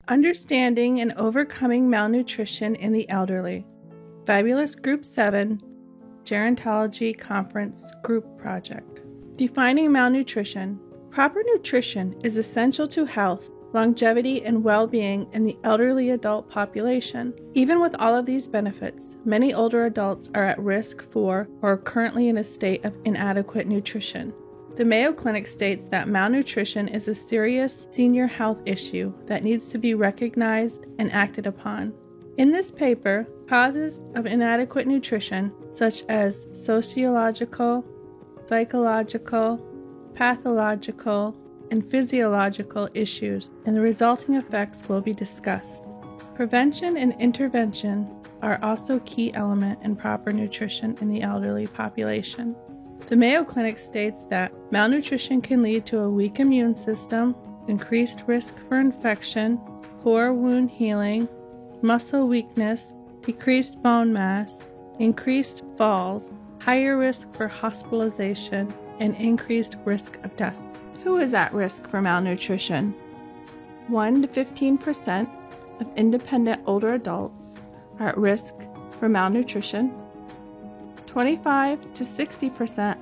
Understanding and Overcoming Malnutrition in the Elderly. Fabulous Group 7 Gerontology Conference Group Project. Defining malnutrition. Proper nutrition is essential to health, longevity, and well-being in the elderly adult population. Even with all of these benefits, many older adults are at risk for or are currently in a state of inadequate nutrition. The Mayo Clinic states that malnutrition is a serious senior health issue that needs to be recognized and acted upon. In this paper, causes of inadequate nutrition, such as sociological, psychological, pathological, and physiological issues, and the resulting effects will be discussed. Prevention and intervention are also key element in proper nutrition in the elderly population. The Mayo Clinic states that malnutrition can lead to a weak immune system, increased risk for infection, poor wound healing, muscle weakness, decreased bone mass, increased falls, higher risk for hospitalization, and increased risk of death. Who is at risk for malnutrition? 1 to 15% of independent older adults are at risk for malnutrition. 25 to 60%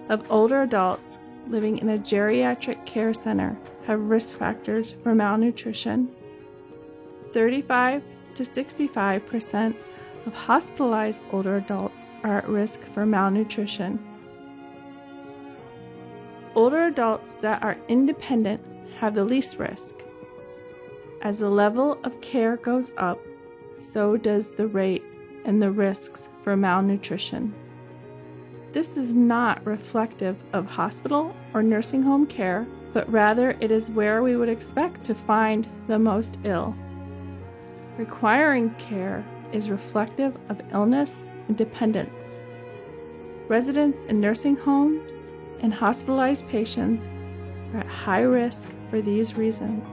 of older adults living in a geriatric care center have risk factors for malnutrition. 35 to 65% of hospitalized older adults are at risk for malnutrition. Older adults that are independent have the least risk. As the level of care goes up, so does the rate and the risks for malnutrition. This is not reflective of hospital or nursing home care, but rather it is where we would expect to find the most ill. Requiring care is reflective of illness and dependence. Residents in nursing homes and hospitalized patients are at high risk for these reasons.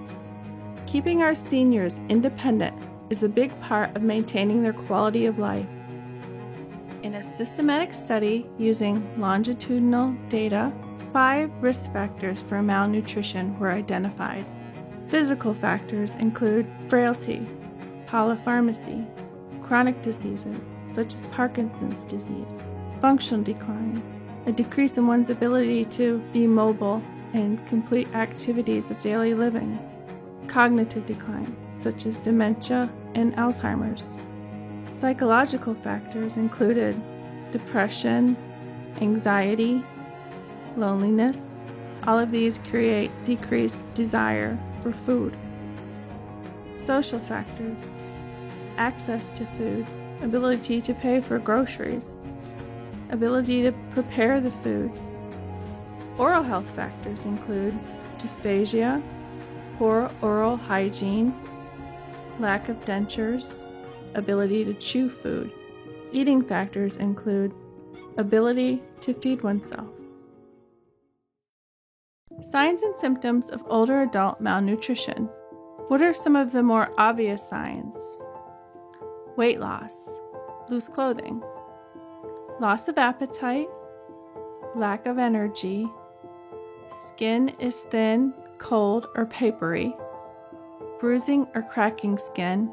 Keeping our seniors independent is a big part of maintaining their quality of life. In a systematic study using longitudinal data, 5 risk factors for malnutrition were identified. Physical factors include frailty, polypharmacy, chronic diseases such as Parkinson's disease, functional decline, a decrease in one's ability to be mobile and complete activities of daily living, cognitive decline such as dementia and Alzheimer's. Psychological factors included depression, anxiety, loneliness. All of these create decreased desire for food. Social factors: access to food, ability to pay for groceries, ability to prepare the food. Oral health factors include dysphagia, poor oral hygiene, lack of dentures, ability to chew food. Eating factors include ability to feed oneself. Signs and symptoms of older adult malnutrition. What are some of the more obvious signs? Weight loss, loose clothing, loss of appetite, lack of energy, skin is thin, cold, or papery, bruising or cracking skin,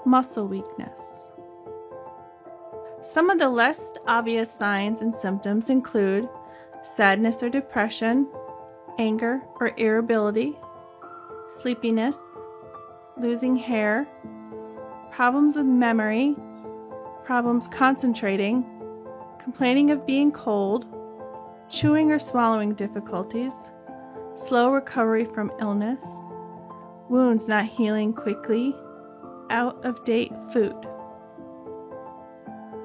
muscle weakness. Some of the less obvious signs and symptoms include sadness or depression, anger or irritability, sleepiness, losing hair, problems with memory, problems concentrating, complaining of being cold, chewing or swallowing difficulties, slow recovery from illness, wounds not healing quickly, out-of-date food.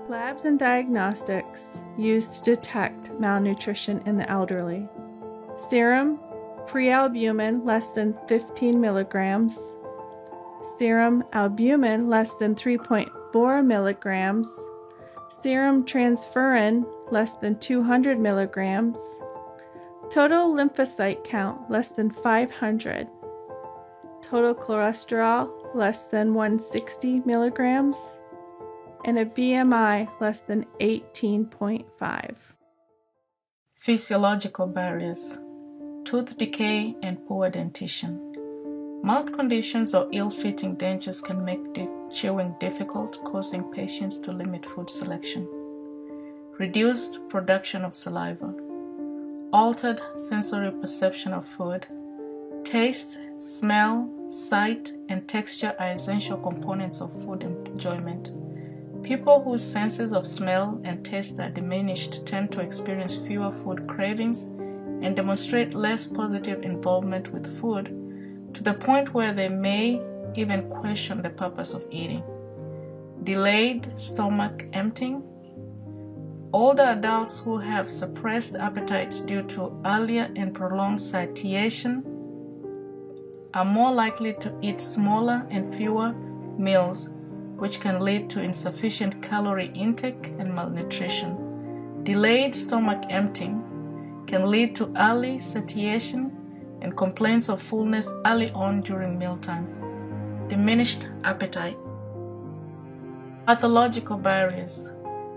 Labs and diagnostics used to detect malnutrition in the elderly. Serum prealbumin less than 15 milligrams, serum albumin less than 3.4 milligrams, serum transferrin less than 200 milligrams, total lymphocyte count less than 500, total cholesterol less than 160 milligrams, and a BMI less than 18.5. Physiological barriers: tooth decay and poor dentition. Mouth conditions or ill-fitting dentures can make chewing difficult, causing patients to limit food selection. Reduced production of saliva, altered sensory perception of food. Taste, smell, sight, and texture are essential components of food enjoyment. People whose senses of smell and taste are diminished tend to experience fewer food cravings and demonstrate less positive involvement with food, to the point where they may even question the purpose of eating. Delayed stomach emptying. Older adults who have suppressed appetites due to earlier and prolonged satiation are more likely to eat smaller and fewer meals, which can lead to insufficient calorie intake and malnutrition. Delayed stomach emptying can lead to early satiation and complaints of fullness early on during mealtime. Diminished appetite. Pathological barriers.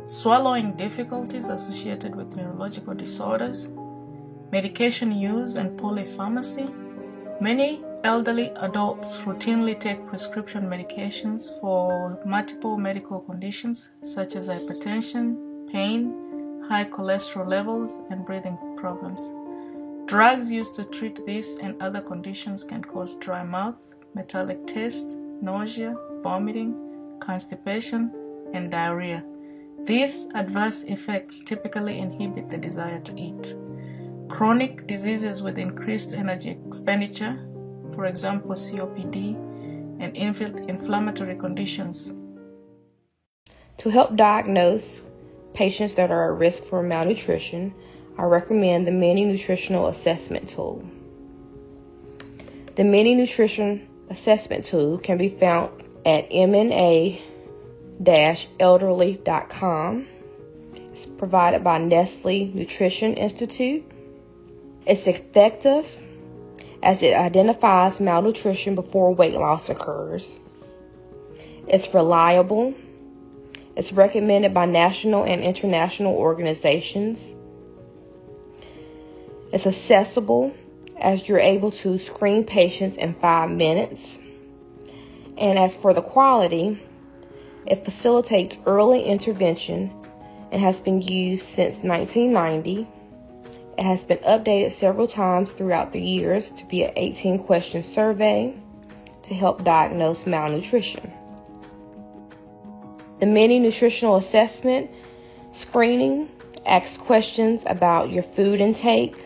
Swallowing difficulties associated with neurological disorders. Medication use and polypharmacy. Many elderly adults routinely take prescription medications for multiple medical conditions such as hypertension, pain, high cholesterol levels, and breathing problems. Drugs used to treat these and other conditions can cause dry mouth, metallic taste, nausea, vomiting, constipation, and diarrhea. These adverse effects typically inhibit the desire to eat. Chronic diseases with increased energy expenditure, for example COPD, and inflammatory conditions. To help diagnose patients that are at risk for malnutrition, I recommend the Mini Nutritional Assessment Tool. The Mini Nutrition Assessment Tool can be found at mna-elderly.com. It's provided by Nestle Nutrition Institute. It's effective as it identifies malnutrition before weight loss occurs. It's reliable. It's recommended by national and international organizations. It's accessible as you're able to screen patients in 5 minutes. And as for the quality, it facilitates early intervention and has been used since 1990. It has been updated several times throughout the years to be an 18-question survey to help diagnose malnutrition. The Mini Nutritional Assessment Screening asks questions about your food intake,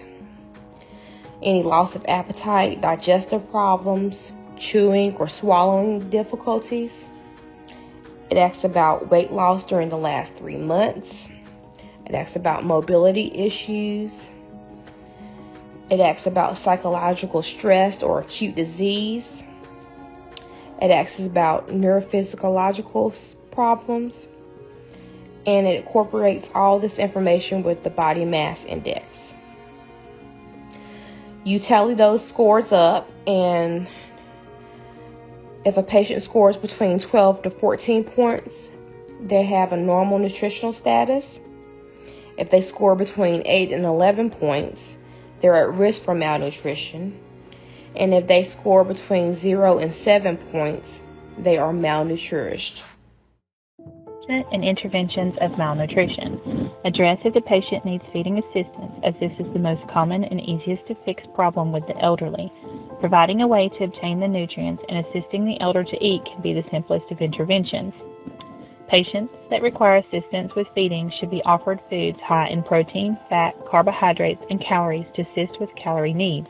any loss of appetite, digestive problems, chewing or swallowing difficulties. It asks about weight loss during the last 3 months. It asks about mobility issues. It asks about psychological stress or acute disease. It asks about neurophysiological problems. And it incorporates all this information with the body mass index. You tally those scores up, and if a patient scores between 12 to 14 points, they have a normal nutritional status. If they score between 8 and 11 points, they're at risk for malnutrition. And if they score between 0 and 7 points, they are malnourished. And interventions of malnutrition. Address if the patient needs feeding assistance, as this is the most common and easiest to fix problem with the elderly. Providing a way to obtain the nutrients and assisting the elder to eat can be the simplest of interventions. Patients that require assistance with feeding should be offered foods high in protein, fat, carbohydrates, and calories to assist with calorie needs.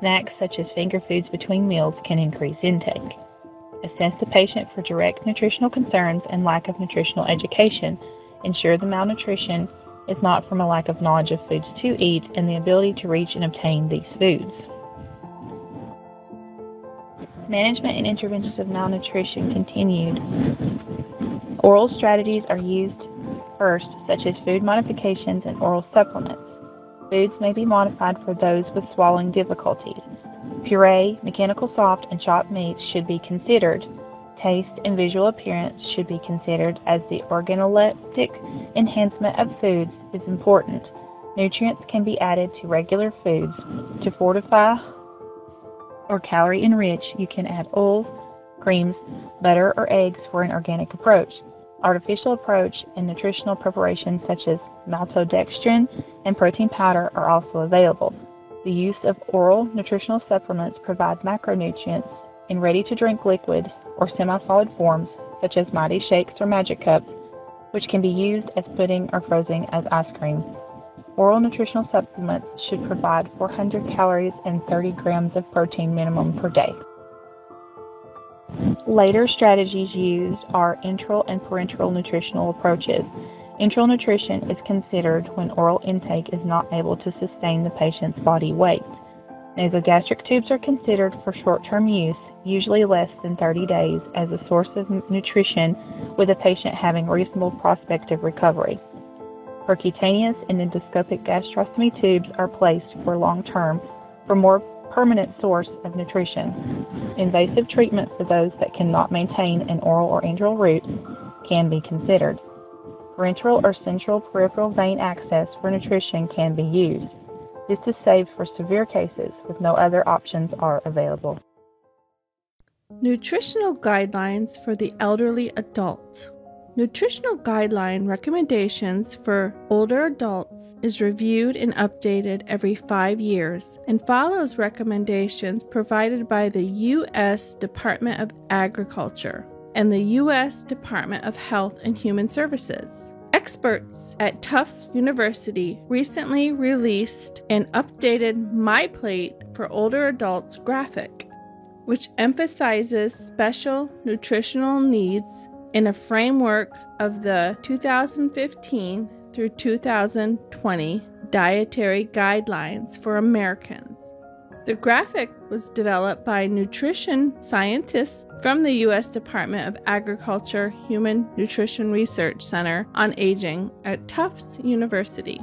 Snacks such as finger foods between meals can increase intake. Assess the patient for direct nutritional concerns and lack of nutritional education. Ensure the malnutrition is not from a lack of knowledge of foods to eat and the ability to reach and obtain these foods. Management and interventions of malnutrition continued. Oral strategies are used first, such as food modifications and oral supplements. Foods may be modified for those with swallowing difficulties. Puree, mechanical soft, and chopped meats should be considered. Taste and visual appearance should be considered, as the organoleptic enhancement of foods is important. Nutrients can be added to regular foods to fortify or calorie-enriched, you can add oils, creams, butter, or eggs for an organic approach. Artificial approach and nutritional preparations such as maltodextrin and protein powder are also available. The use of oral nutritional supplements provide macronutrients in ready-to-drink liquid or semi-solid forms such as Mighty Shakes or Magic Cups, which can be used as pudding or frozen as ice cream. Oral nutritional supplements should provide 400 calories and 30 grams of protein minimum per day. Later strategies used are enteral and parenteral nutritional approaches. Enteral nutrition is considered when oral intake is not able to sustain the patient's body weight. Nasogastric tubes are considered for short-term use, usually less than 30 days, as a source of nutrition with a patient having reasonable prospect of recovery. Percutaneous and endoscopic gastrostomy tubes are placed for long-term, for more permanent source of nutrition. Invasive treatment for those that cannot maintain an oral or enteral route can be considered. Parenteral or central peripheral vein access for nutrition can be used. This is saved for severe cases if no other options are available. Nutritional guidelines for the elderly adult. Nutritional guideline recommendations for older adults is reviewed and updated every 5 years and follows recommendations provided by the U.S. Department of Agriculture and the U.S. Department of Health and Human Services. Experts at Tufts University recently released an updated MyPlate for older adults graphic, which emphasizes special nutritional needs in a framework of the 2015 through 2020 dietary guidelines for Americans. The graphic was developed by nutrition scientists from the U.S. Department of Agriculture Human Nutrition Research Center on Aging at Tufts University.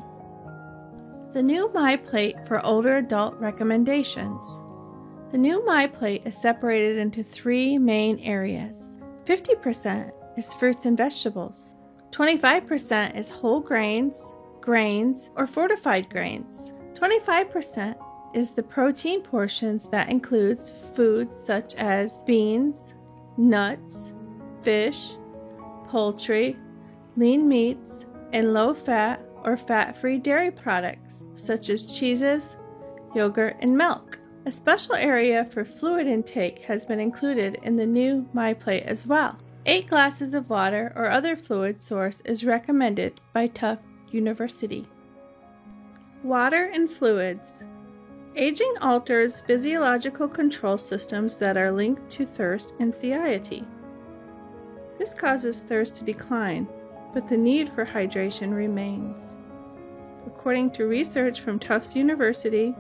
The new MyPlate for older adult recommendations. The new MyPlate is separated into 3 main areas. 50% is fruits and vegetables. 25% is whole grains, grains, or fortified grains. 25% is the protein portions that includes foods such as beans, nuts, fish, poultry, lean meats, and low-fat or fat-free dairy products such as cheeses, yogurt, and milk. A special area for fluid intake has been included in the new MyPlate as well. 8 glasses of water or other fluid source is recommended by Tufts University. Water and fluids. Aging alters physiological control systems that are linked to thirst and satiety. This causes thirst to decline, but the need for hydration remains. According to research from Tufts University,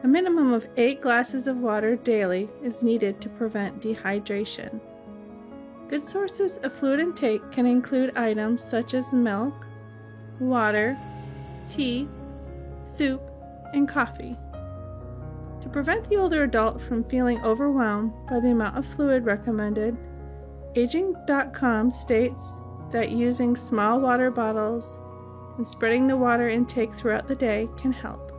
a minimum of 8 glasses of water daily is needed to prevent dehydration. Good sources of fluid intake can include items such as milk, water, tea, soup, and coffee. To prevent the older adult from feeling overwhelmed by the amount of fluid recommended, Aging.com states that using small water bottles and spreading the water intake throughout the day can help.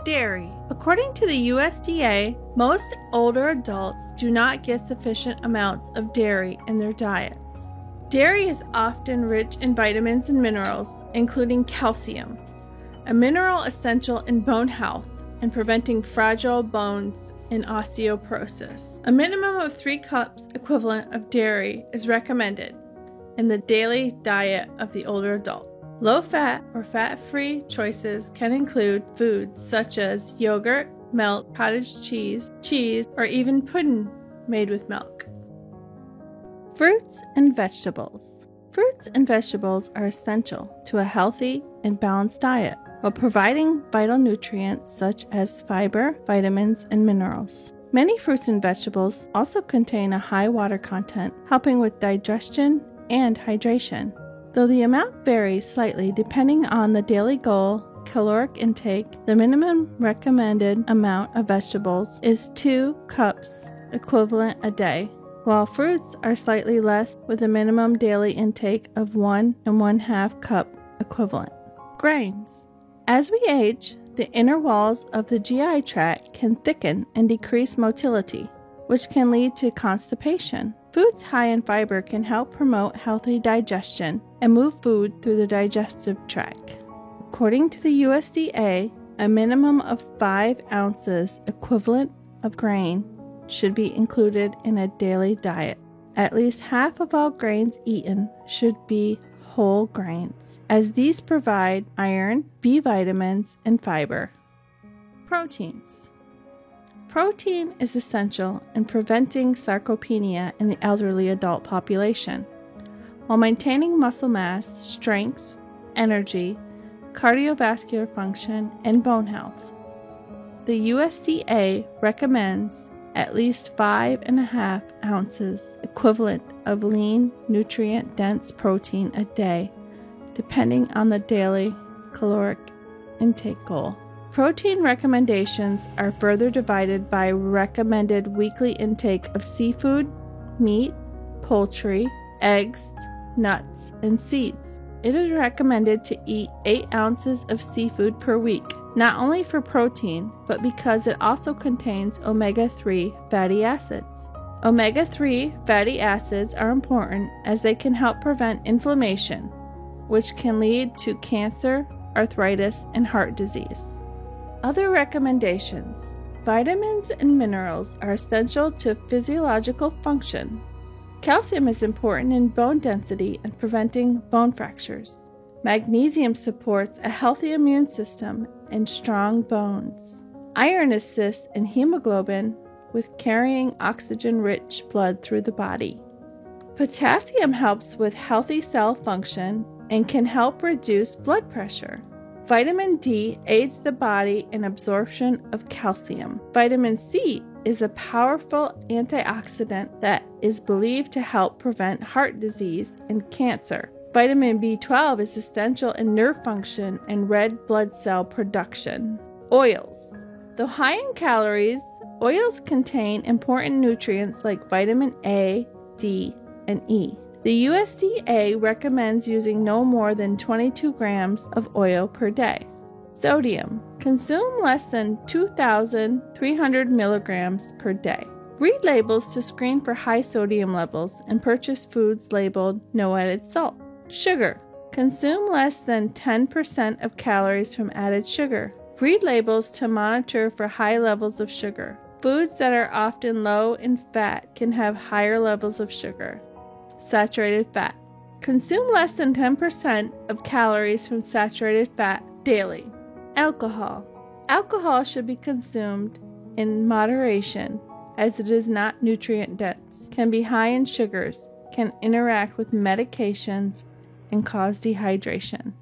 Dairy. According to the USDA, most older adults do not get sufficient amounts of dairy in their diets. Dairy is often rich in vitamins and minerals, including calcium, a mineral essential in bone health and preventing fragile bones and osteoporosis. A minimum of 3 cups equivalent of dairy is recommended in the daily diet of the older adult. Low-fat or fat-free choices can include foods such as yogurt, milk, cottage cheese, or even pudding made with milk. Fruits and vegetables. Fruits and vegetables are essential to a healthy and balanced diet while providing vital nutrients such as fiber, vitamins, and minerals. Many fruits and vegetables also contain a high water content, helping with digestion and hydration. Though the amount varies slightly depending on the daily goal, caloric intake, the minimum recommended amount of vegetables is 2 cups equivalent a day, while fruits are slightly less with a minimum daily intake of 1 1/2 cup equivalent. Grains. As we age, The inner walls of the GI tract can thicken and decrease motility, which can lead to constipation. Foods high in fiber can help promote healthy digestion and move food through the digestive tract. According to the USDA, a minimum of 5 ounces equivalent of grain should be included in a daily diet. At least half of all grains eaten should be whole grains, as these provide iron, B vitamins, and fiber. Proteins. Protein is essential in preventing sarcopenia in the elderly adult population, while maintaining muscle mass, strength, energy, cardiovascular function, and bone health. The USDA recommends at least 5.5 ounces equivalent of lean, nutrient-dense protein a day, depending on the daily caloric intake goal. Protein recommendations are further divided by recommended weekly intake of seafood, meat, poultry, eggs, nuts, and seeds. It is recommended to eat 8 ounces of seafood per week, not only for protein, but because it also contains omega-3 fatty acids. Omega-3 fatty acids are important as they can help prevent inflammation, which can lead to cancer, arthritis, and heart disease. Other recommendations. Vitamins and minerals are essential to physiological function. Calcium is important in bone density and preventing bone fractures. Magnesium supports a healthy immune system and strong bones. Iron assists in hemoglobin with carrying oxygen-rich blood through the body. Potassium helps with healthy cell function and can help reduce blood pressure. Vitamin D aids the body in absorption of calcium. Vitamin C is a powerful antioxidant that is believed to help prevent heart disease and cancer. Vitamin B12 is essential in nerve function and red blood cell production. Oils. Though high in calories, oils contain important nutrients like vitamin A, D, and E. The USDA recommends using no more than 22 grams of oil per day. Sodium. Consume less than 2,300 milligrams per day. Read labels to screen for high sodium levels and purchase foods labeled no added salt. Sugar. Consume less than 10% of calories from added sugar. Read labels to monitor for high levels of sugar. Foods that are often low in fat can have higher levels of sugar. Saturated fat. Consume less than 10% of calories from saturated fat daily. Alcohol. Alcohol should be consumed in moderation as it is not nutrient dense, can be high in sugars, can interact with medications, and cause dehydration.